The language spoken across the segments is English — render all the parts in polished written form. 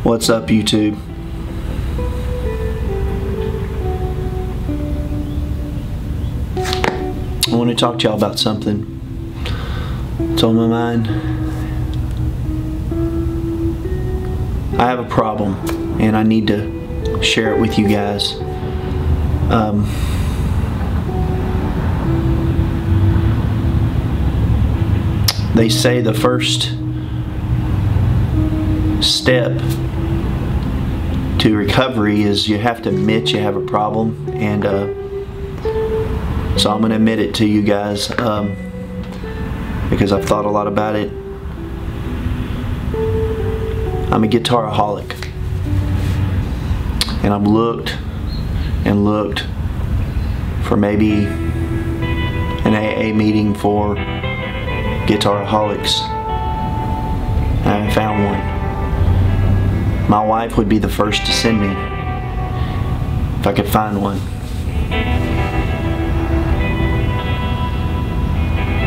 What's up, YouTube? I want to talk to y'all about something. It's on my mind. I have a problem and I need to share it with you guys. They say the first step to recovery is you have to admit you have a problem, and so I'm going to admit it to you guys because I've thought a lot about it. I'm a guitaraholic, and I've looked and looked for maybe an AA meeting for guitaraholics. I haven't found one. My wife would be the first to send me if I could find one.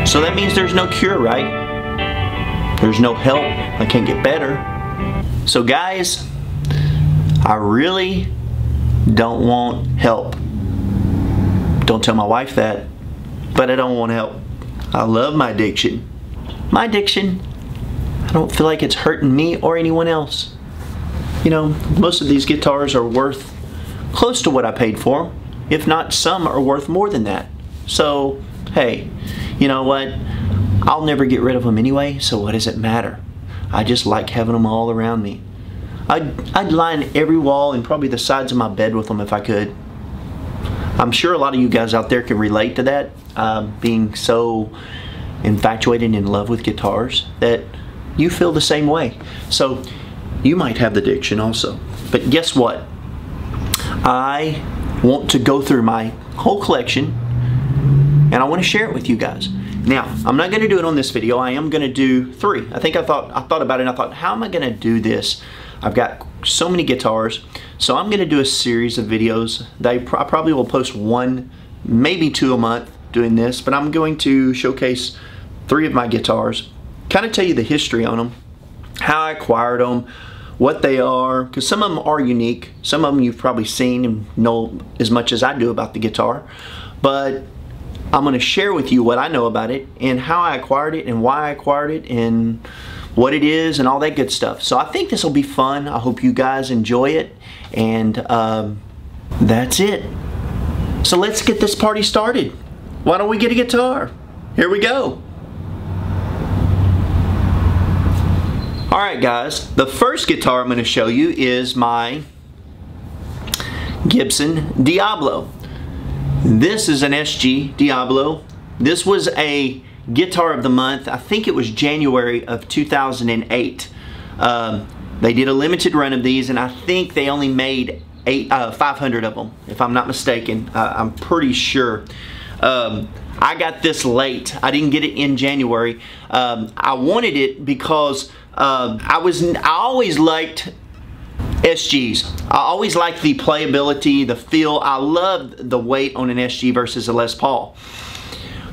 So that means there's no cure, right? There's no help. I can't get better. So guys, I really don't want help. Don't tell my wife that, but I don't want help. I love my addiction. My addiction, I don't feel like it's hurting me or anyone else. You know, most of these guitars are worth close to what I paid for them. If not, some are worth more than that. So, hey, you know what? I'll never get rid of them anyway, so what does it matter? I just like having them all around me. I'd line every wall and probably the sides of my bed with them if I could. I'm sure a lot of you guys out there can relate to that, being so infatuated and in love with guitars that you feel the same way. So you might have the addiction also. But guess what? I want to go through my whole collection and I want to share it with you guys. Now, I'm not going to do it on this video. I am going to do 3. I thought about it and I thought, how am I going to do this? I've got so many guitars. So I'm going to do a series of videos. I probably will post 1, maybe 2 a month doing this, but I'm going to showcase 3 of my guitars, kind of tell you the history on them, how I acquired them, what they are, because some of them are unique. Some of them you've probably seen and know as much as I do about the guitar, but I'm going to share with you what I know about it and how I acquired it and why I acquired it and what it is and all that good stuff. So I think this will be fun. I hope you guys enjoy it, and that's it. So let's get this party started. Why don't we get a guitar? Here we go. Alright guys, the first guitar I'm going to show you is my Gibson Diablo. This is an SG Diablo. This was a guitar of the month. I think it was January of 2008. They did a limited run of these, and I think they only made 500 of them, if I'm not mistaken. I'm pretty sure. I got this late. I didn't get it in January. I wanted it because I always liked SGs. I always liked the playability, the feel. I loved the weight on an SG versus a Les Paul.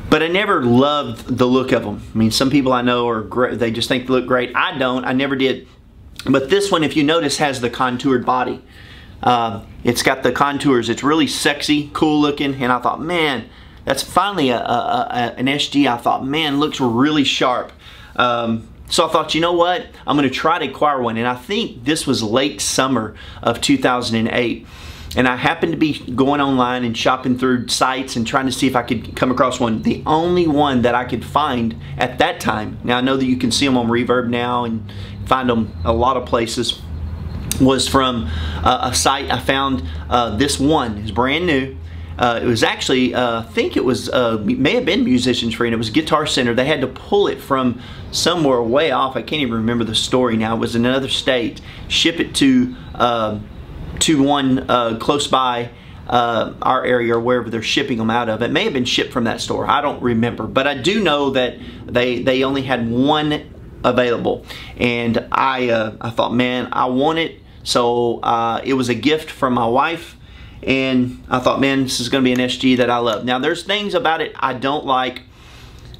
But I never loved the look of them. I mean, some people I know are great. They just think they look great. I don't. I never did. But this one, if you notice, has the contoured body. It's got the contours. It's really sexy, cool looking. And I thought, man, that's finally an SG. I thought, man, looks really sharp. So I thought, you know what? I'm going to try to acquire one. And I think this was late summer of 2008. And I happened to be going online and shopping through sites and trying to see if I could come across one. The only one that I could find at that time, now I know that you can see them on Reverb now and find them a lot of places, was from a site. I found this one. It's brand new. It was actually, I think it was, may have been Musicians Free, and it was Guitar Center. They had to pull it from somewhere way off. I can't even remember the story now. It was in another state. Ship it to one close by our area or wherever they're shipping them out of. It may have been shipped from that store. I don't remember. But I do know that they only had one available. And I thought, man, I want it. So it was a gift from my wife. And I thought, man, this is going to be an SG that I love. Now, there's things about it I don't like.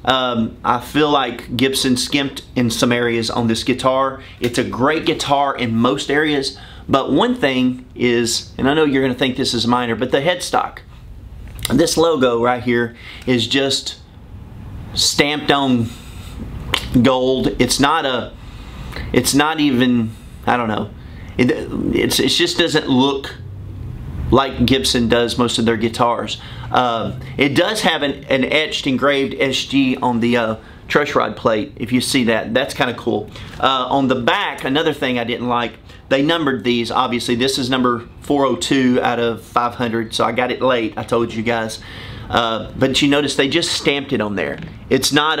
I feel like Gibson skimped in some areas on this guitar. It's a great guitar in most areas, but one thing is, and I know you're going to think this is minor, but the headstock. This logo right here is just stamped on gold. It's not even, I don't know. It just doesn't look like Gibson does most of their guitars. It does have an etched engraved SG on the truss rod plate. If you see that, that's kind of cool. On the back, another thing I didn't like, they numbered these. Obviously, this is number 402 out of 500, so I got it late, I told you guys. But you notice they just stamped it on there. It's not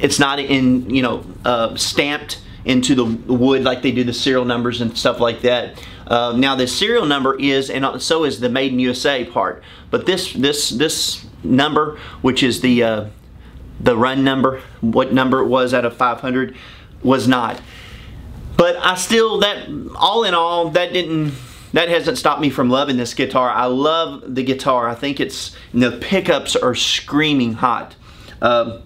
in, you know, stamped into the wood like they do the serial numbers and stuff like that. Now the serial number is, and so is the Made in USA part. But this number, which is the run number, what number it was out of 500, was not. But I still, that all in all, that hasn't stopped me from loving this guitar. I love the guitar. I think it's, the pickups are screaming hot. I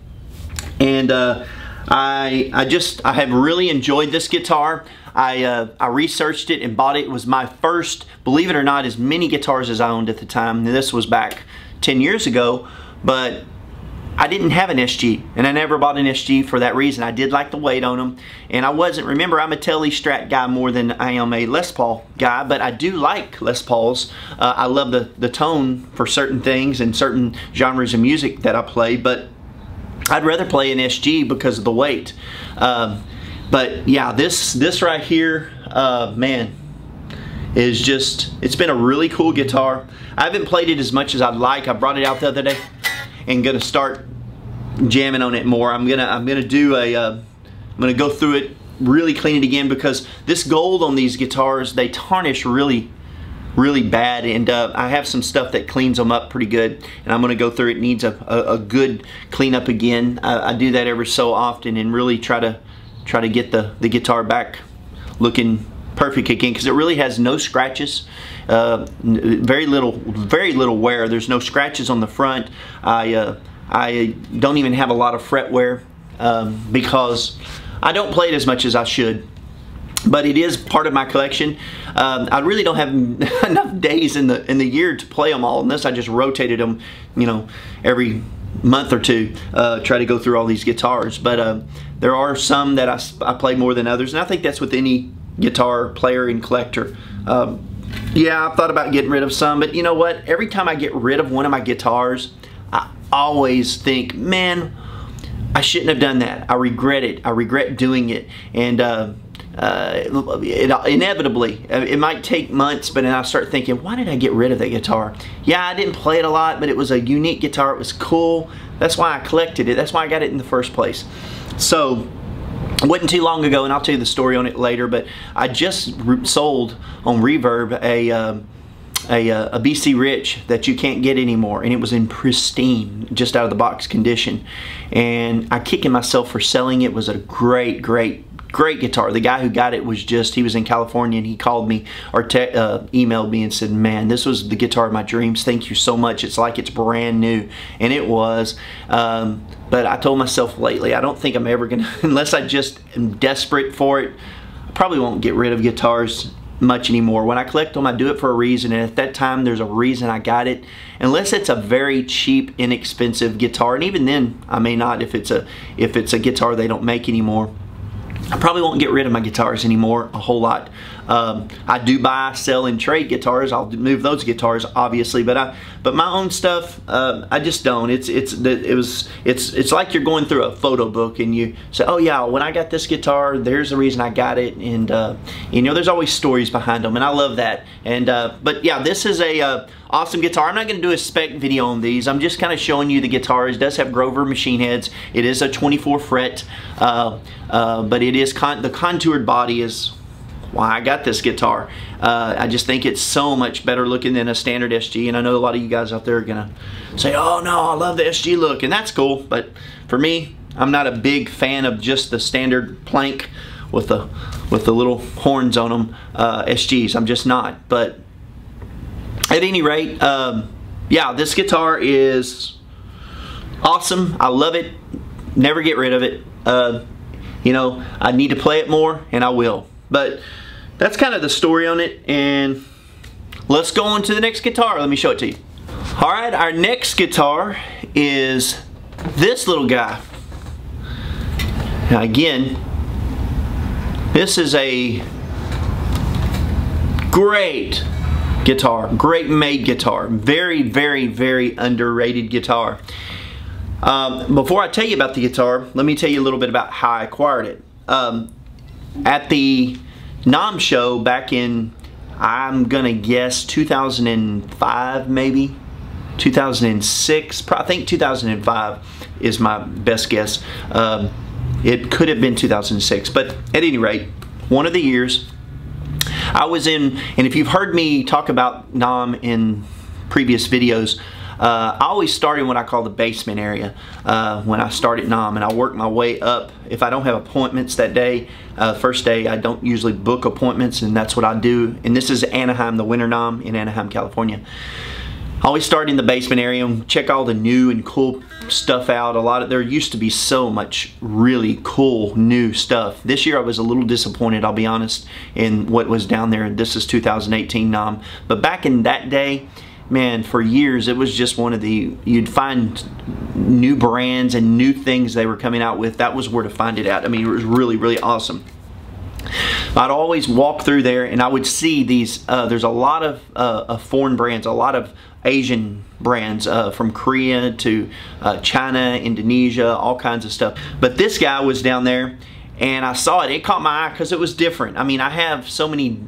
have really enjoyed this guitar. I researched it and bought it. It was my first, believe it or not, as many guitars as I owned at the time. Now, this was back 10 years ago, but I didn't have an SG, and I never bought an SG for that reason. I did like the weight on them, and I wasn't, remember, I'm a Tele Strat guy more than I am a Les Paul guy, but I do like Les Pauls. I love the tone for certain things and certain genres of music that I play, but I'd rather play an SG because of the weight. But yeah, this right here, man, is just, it's been a really cool guitar. I haven't played it as much as I'd like. I brought it out the other day and gonna start jamming on it more. I'm gonna do a, I'm gonna go through it, really clean it again, because this gold on these guitars, they tarnish really bad, and I have some stuff that cleans them up pretty good, and I'm gonna go through it. It needs a good cleanup again. I do that every so often and really try to get the guitar back looking perfect again, because it really has no scratches, very little wear. There's no scratches on the front. I don't even have a lot of fret wear because I don't play it as much as I should. But it is part of my collection. I really don't have enough days in the year to play them all, unless I just rotated them, you know, every month or two, try to go through all these guitars. But there are some that I play more than others, and I think that's with any guitar player and collector. Yeah, I've thought about getting rid of some, but you know what? Every time I get rid of one of my guitars, I always think, man, I shouldn't have done that. I regret it. I regret doing it. And inevitably, it might take months, but then I start thinking, why did I get rid of that guitar? Yeah, I didn't play it a lot, but it was a unique guitar. It was cool. That's why I collected it. That's why I got it in the first place. So it wasn't too long ago, and I'll tell you the story on it later, but I just sold on Reverb a BC Rich that you can't get anymore, and it was in pristine, just out of the box condition, and I kicking myself for selling it. It was a great guitar. The guy who got it was he was in California, and he called me or emailed me and said, man, this was the guitar of my dreams. Thank you so much. It's like it's brand new. And it was. But I told myself lately, I don't think I'm ever gonna, unless I just am desperate for it, I probably won't get rid of guitars much anymore. When I collect them, I do it for a reason, and at that time there's a reason I got it, unless it's a very cheap, inexpensive guitar, and even then I may not, if it's a guitar they don't make anymore. I probably won't get rid of my guitars anymore a whole lot. I do buy, sell, and trade guitars. I'll move those guitars, obviously, but my own stuff, I just don't. It's like you're going through a photo book, and you say, oh yeah, when I got this guitar, there's the reason I got it, and you know, there's always stories behind them, and I love that. And but yeah, this is a awesome guitar. I'm not going to do a spec video on these. I'm just kind of showing you the guitar. It does have Grover machine heads. It is a 24 fret, but it is the contoured body is why I got this guitar. I just think it's so much better looking than a standard SG, and I know a lot of you guys out there are gonna say, oh no, I love the SG look, and that's cool, but for me, I'm not a big fan of just the standard plank with the little horns on them SGs. I'm just not. But at any rate, yeah, this guitar is awesome. I love it. Never get rid of it. You know, I need to play it more, and I will. But that's kind of the story on it, and let's go on to the next guitar. Let me show it to you. All right, our next guitar is this little guy. Now again, this is a great guitar, great made guitar. Very, very, very underrated guitar. Before I tell you about the guitar, let me tell you a little bit about how I acquired it. At the NAMM show back in, I'm gonna guess 2005 maybe, 2006, I think 2005 is my best guess. It could have been 2006, but at any rate, one of the years I was in, and if you've heard me talk about NAMM in previous videos, I always started in what I call the basement area when I started NAMM, and I worked my way up. If I don't have appointments that day, first day, I don't usually book appointments, and that's what I do. And this is Anaheim, the Winter NAMM in Anaheim, California. I always start in the basement area and check all the new and cool stuff out. There used to be so much really cool new stuff. This year I was a little disappointed, I'll be honest, in what was down there. This is 2018 NAMM. But back in that day, man, for years it was just one of the, you'd find new brands and new things they were coming out with. That was where to find it at. I mean, it was really, really awesome. I'd always walk through there and I would see these, there's a lot of foreign brands, a lot of Asian brands from Korea to China, Indonesia, all kinds of stuff. But this guy was down there and I saw it. It caught my eye because it was different. I mean, I have so many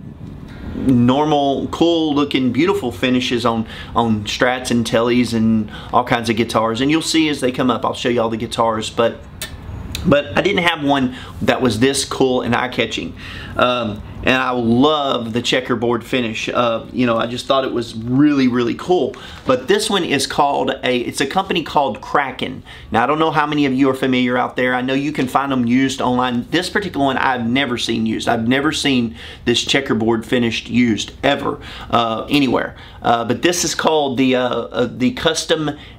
normal, cool looking, beautiful finishes on Strats and Tellys and all kinds of guitars. And you'll see as they come up, I'll show you all the guitars. But I didn't have one that was this cool and eye-catching. And I love the checkerboard finish. You know, I just thought it was really, really cool. But this one is called it's a company called Kraken. Now, I don't know how many of you are familiar out there. I know you can find them used online. This particular one I've never seen used. I've never seen this checkerboard finished used ever anywhere. But this is called the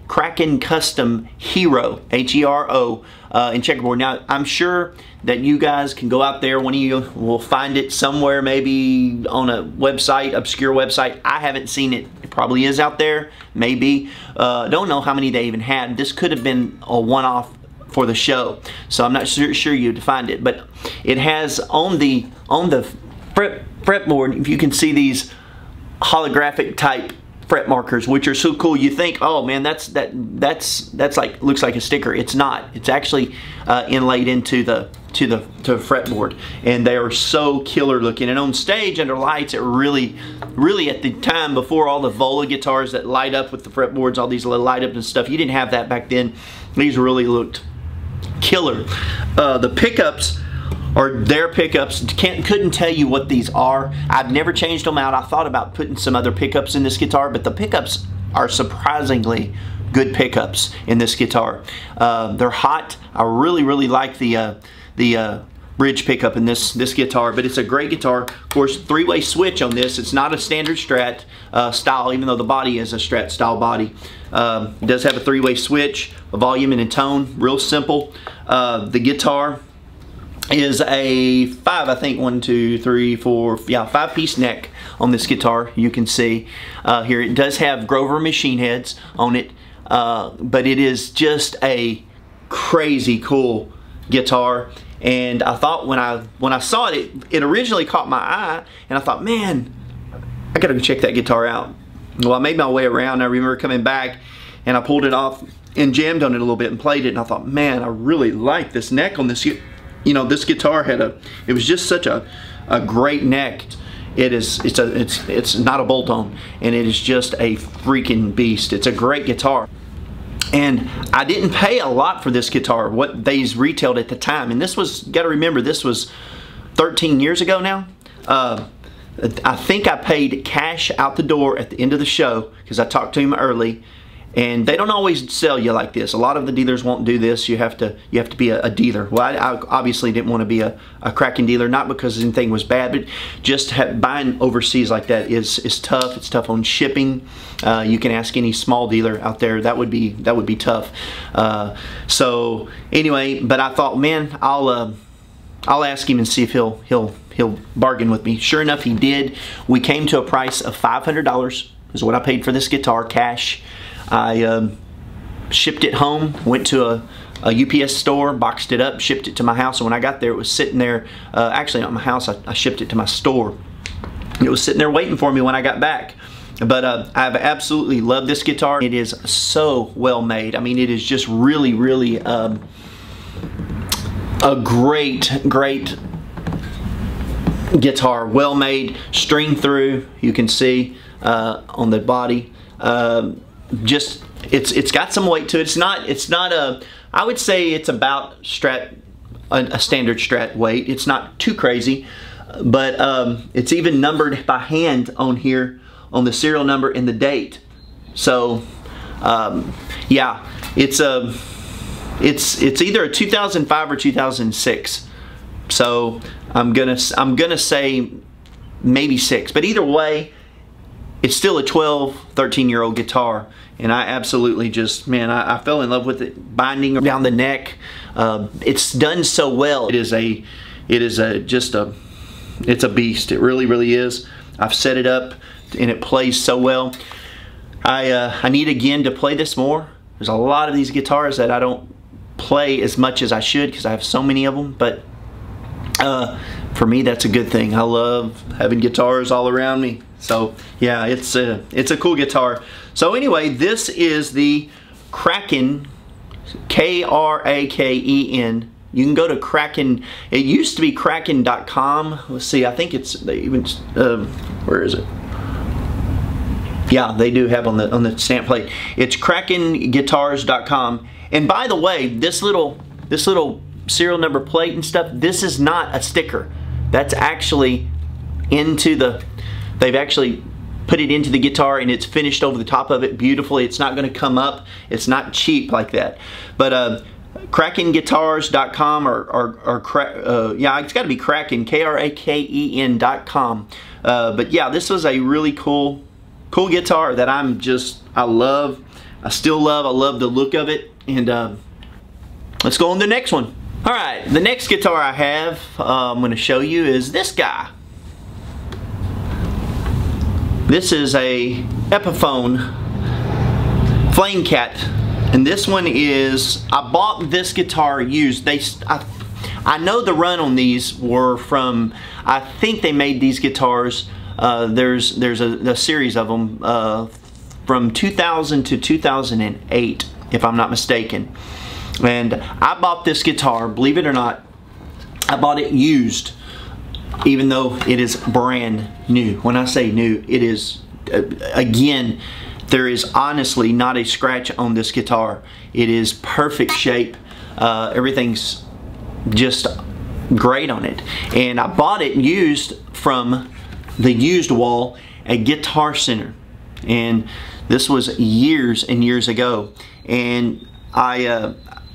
Kraken Custom Hero, H-E-R-O, in checkerboard. Now, I'm sure that you guys can go out there. One of you will find it somewhere, maybe on a website, obscure website. I haven't seen it. It probably is out there, maybe. Don't know how many they even had. This could have been a one-off for the show, so I'm not sure you'd find it. But it has on the fretboard, if you can see these holographic type fret markers, which are so cool. You think, oh man, that's like, looks like a sticker. It's not. It's actually inlaid into the fretboard, and they are so killer looking. And on stage under lights, it really at the time, before all the Vola guitars that light up with the fretboards, all these little light up and stuff, you didn't have that back then. These really looked killer. The pickups are their pickups. Couldn't tell you what these are. I've never changed them out. I thought about putting some other pickups in this guitar, but the pickups are surprisingly good pickups in this guitar. They're hot. I really like the bridge pickup in this guitar, but it's a great guitar. Of course, three-way switch on this. It's not a standard Strat style, even though the body is a Strat style body. It does have a three-way switch, a volume and a tone. Real simple. The guitar is a 5, I think, 1, 2, 3, 4, yeah, 5-piece neck on this guitar. You can see here it does have Grover machine heads on it, but it is just a crazy cool guitar. And I thought when I saw it, it originally caught my eye, and I thought, man, I gotta go check that guitar out. Well, I made my way around. I remember coming back and I pulled it off and jammed on it a little bit and played it, and I thought, man, I really like this neck on this. You know, this guitar had it was just such a great neck. It's not a bolt-on, and it is just a freaking beast. It's a great guitar. And I didn't pay a lot for this guitar, what these retailed at the time. And this was, got to remember, this was 13 years ago now. I think I paid cash out the door at the end of the show, because I talked to him early. And they don't always sell you like this. A lot of the dealers won't do this. You have to be a dealer. Well, I obviously didn't want to be a Kraken dealer, not because anything was bad, but just buying overseas like that is tough. It's tough on shipping. You can ask any small dealer out there. That would be tough. So anyway, but I thought, man, I'll ask him and see if he'll bargain with me. Sure enough, he did. We came to a price of $500 is what I paid for this guitar, cash. I shipped it home, went to a UPS store, boxed it up, shipped it to my house, and when I got there, it was sitting there, actually not my house, I shipped it to my store. It was sitting there waiting for me when I got back. But I've absolutely loved this guitar. It is so well made. I mean, it is just really, really a great guitar. Well made, string through, you can see on the body. Just it's got some weight to it. It's not a, I would say it's about a standard Strat weight. It's not too crazy, but it's even numbered by hand on here on the serial number and the date. So yeah, it's either a 2005 or 2006. So I'm gonna say maybe 6, but either way, it's still a 12, 13-year-old guitar, and I absolutely just, man, I fell in love with it. Binding down the neck, it's done so well. It's a beast. It really, really is. I've set it up, and it plays so well. I need again to play this more. There's a lot of these guitars that I don't play as much as I should because I have so many of them, but for me, that's a good thing. I love having guitars all around me. So yeah, it's a cool guitar. So anyway, this is the Kraken, K-R-A-K-E-N. You can go to Kraken. It used to be Kraken.com. Let's see. I think it's, they even where is it? Yeah, they do have on the stamp plate. It's KrakenGuitars.com. And by the way, this little serial number plate and stuff, this is not a sticker. That's actually into the, they've actually put it into the guitar and it's finished over the top of it beautifully. It's not going to come up. It's not cheap like that. But KrakenGuitars.com or yeah, it's got to be Kraken, K-R-A-K-E-N.com. But yeah, this was a really cool guitar that I love. I still love. I love the look of it. And let's go on to the next one. All right, the next guitar I have, I'm going to show you is this guy. This is a Epiphone Flamecat, and this one is, I bought this guitar used. I know the run on these were from, I think they made these guitars, there's a series of them from 2000 to 2008, if I'm not mistaken. And I bought this guitar, believe it or not, I bought it used, even though it is brand new. When I say new, it is, again, there is honestly not a scratch on this guitar. It is perfect shape. Everything's just great on it. And I bought it used from the used wall at Guitar Center. And this was years and years ago. And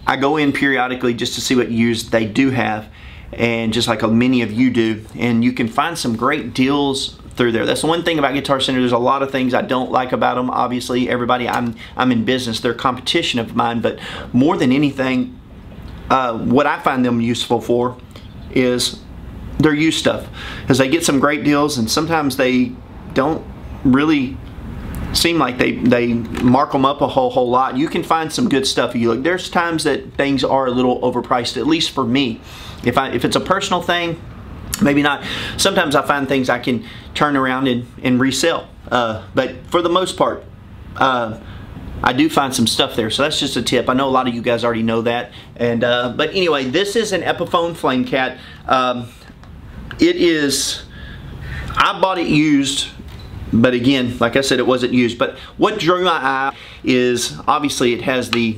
I go in periodically just to see what used they do have, and just like many of you do, and you can find some great deals through there. That's the one thing about Guitar Center. There's a lot of things I don't like about them. Obviously, everybody, I'm in business. They're competition of mine, but more than anything, what I find them useful for is their used stuff, because they get some great deals, and sometimes they don't really seem like they mark them up a whole lot. You can find some good stuff if you look. There's times that things are a little overpriced, at least for me. If it's a personal thing, maybe not. Sometimes I find things I can turn around and resell. But for the most part, I do find some stuff there. So that's just a tip. I know a lot of you guys already know that. And but anyway, this is an Epiphone Flamecat. It is, I bought it used. But again, like I said, it wasn't used. But what drew my eye is obviously it has the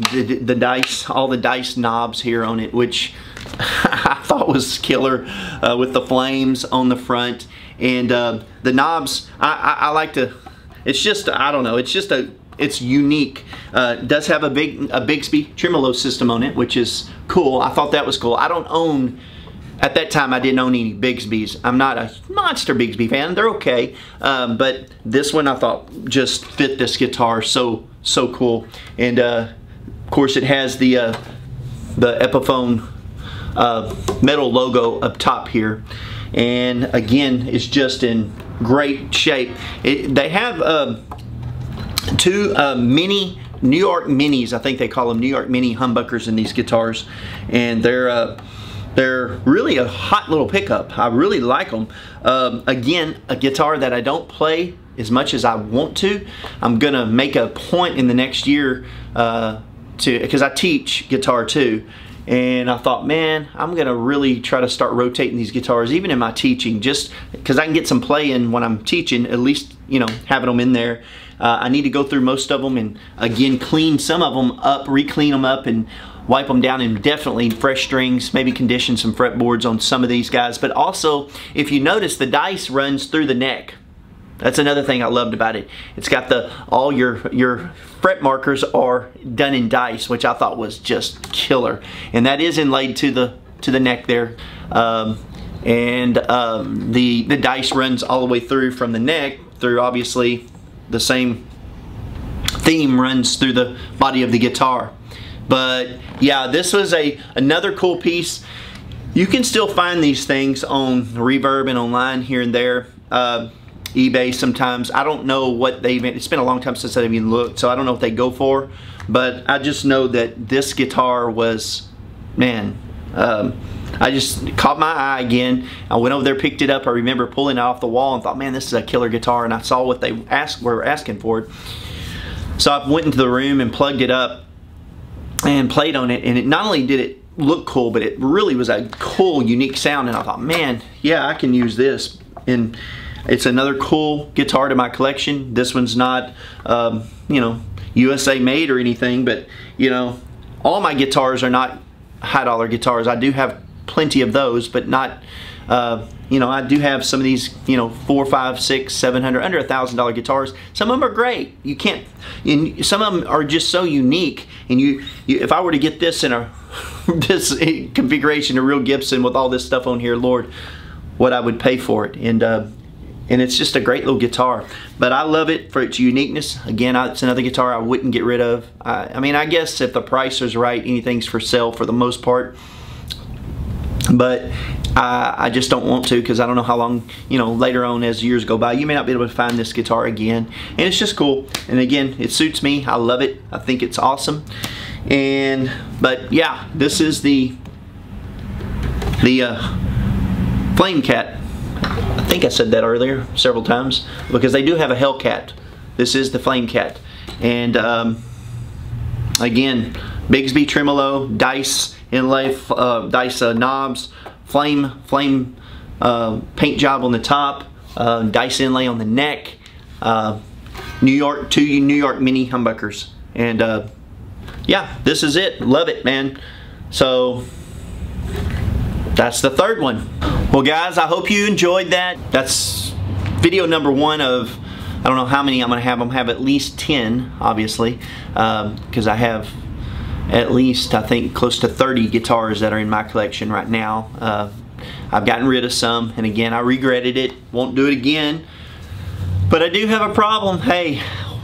dice, all the dice knobs here on it, which I thought was killer, with the flames on the front. And the knobs, I like to, it's just, I don't know, it's just a it's unique. It does have a Bigsby tremolo system on it, which is cool. I thought that was cool. I don't own, at that time I didn't own any Bigsbys. I'm not a monster Bigsby fan. They're okay, but this one I thought just fit this guitar so cool. And of course it has the Epiphone metal logo up top here, and again it's just in great shape. They have two mini New York Minis, I think they call them New York Mini humbuckers in these guitars, and they're really a hot little pickup. I really like them. Again, a guitar that I don't play as much as I want to. I'm gonna make a point in the next year because I teach guitar too, and I thought, man, I'm gonna really try to start rotating these guitars even in my teaching, just because I can get some play in when I'm teaching, at least, you know, having them in there. I need to go through most of them and again clean some of them up, re-clean them up, and wipe them down, and definitely fresh strings, maybe condition some fretboards on some of these guys. But also, if you notice, the dice runs through the neck. That's another thing I loved about it. It's got all your fret markers are done in dice, which I thought was just killer. And that is inlaid to the neck there. The dice runs all the way through from the neck through, obviously the same theme runs through the body of the guitar. But yeah, this was another cool piece. You can still find these things on Reverb and online here and there. eBay sometimes. I don't know what it's been a long time since I've even looked, so I don't know what they go for, but I just know that this guitar was, man, I just caught my eye again. I went over there, picked it up. I remember pulling it off the wall and thought, man, this is a killer guitar, and I saw what they were asking for it. So I went into the room and plugged it up and played on it, and it not only did it look cool, but it really was a cool, unique sound, and I thought, man, yeah, I can use this. And it's another cool guitar to my collection. This one's not, you know, USA made or anything, but, you know, all my guitars are not high dollar guitars. I do have plenty of those, but not, you know, I do have some of these, you know, $400, $500, $600, $700, under $1,000 guitars. Some of them are great. You can't, some of them are just so unique. And if I were to get this in this configuration, a real Gibson with all this stuff on here, Lord, what I would pay for it. And it's just a great little guitar. But I love it for its uniqueness. Again, it's another guitar I wouldn't get rid of. I mean, I guess if the price is right, anything's for sale for the most part. But I just don't want to, because I don't know how long, you know, later on as years go by, you may not be able to find this guitar again. And it's just cool. And again, it suits me. I love it. I think it's awesome. But yeah, this is the Flamecat. I think I said that earlier several times, because they do have a Hellcat. This is the Flamecat. And again, Bigsby tremolo, dice inlay, dice knobs, flame paint job on the top, dice inlay on the neck, two New York Mini humbuckers. And yeah, this is it. Love it, man. So that's the third one. Well, guys, I hope you enjoyed that. That's video number 1 of, I don't know how many I'm gonna have. I'm gonna have at least 10, obviously, because I have at least, I think, close to 30 guitars that are in my collection right now. I've gotten rid of some, and again, I regretted it. Won't do it again. But I do have a problem. Hey,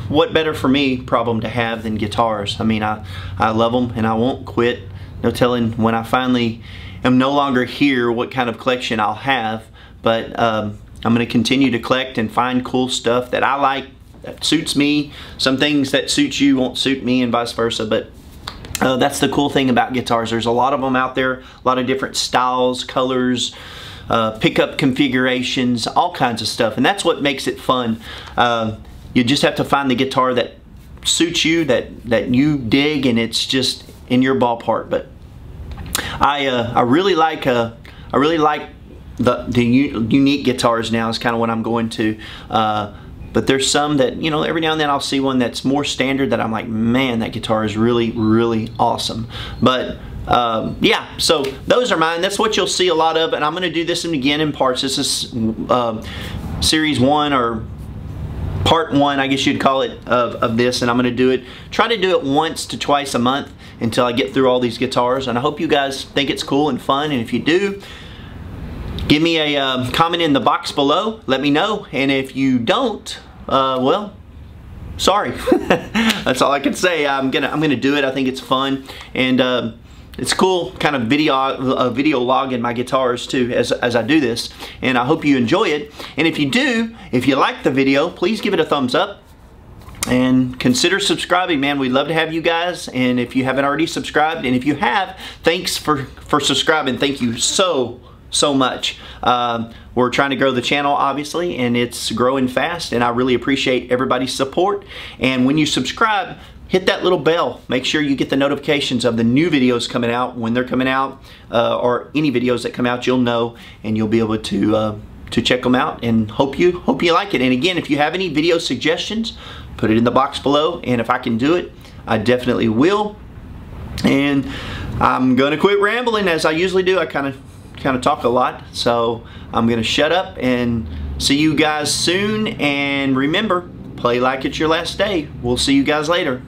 what better for me problem to have than guitars? I mean, I love them, and I won't quit. No telling when I finally am no longer here what kind of collection I'll have. But I'm going to continue to collect and find cool stuff that I like, that suits me. Some things that suit you won't suit me, and vice versa. But that's the cool thing about guitars. There's a lot of them out there, a lot of different styles, colors, pickup configurations, all kinds of stuff. And that's what makes it fun. You just have to find the guitar that suits you, that you dig, and it's just in your ballpark. But I really like the unique guitars now is kind of what I'm going to. But there's some that, you know, every now and then I'll see one that's more standard that I'm like, man, that guitar is really, really awesome. But yeah, so those are mine. That's what you'll see a lot of, and I'm going to do this again in parts. This is series 1 or part one, I guess you'd call it, of this, and I'm going to do it, try to do it once to twice a month until I get through all these guitars. And I hope you guys think it's cool and fun, and if you do, give me a comment in the box below, let me know. And if you don't, well, sorry. That's all I can say. I'm gonna do it. I think it's fun, and it's cool, kind of video logging my guitars too as I do this. And I hope you enjoy it. And if you do, if you like the video, please give it a thumbs up and consider subscribing, man. We'd love to have you guys. And if you haven't already subscribed, and if you have, thanks for subscribing. Thank you so much. We're trying to grow the channel, obviously, and it's growing fast, and I really appreciate everybody's support. And when you subscribe, hit that little bell. Make sure you get the notifications of the new videos coming out when they're coming out, or any videos that come out, you'll know, and you'll be able to check them out. And hope you like it. And again, if you have any video suggestions, put it in the box below, and if I can do it, I definitely will. And I'm gonna quit rambling as I usually do. I kind of talk a lot, so I'm gonna shut up and see you guys soon. And remember, play like it's your last day. We'll see you guys later.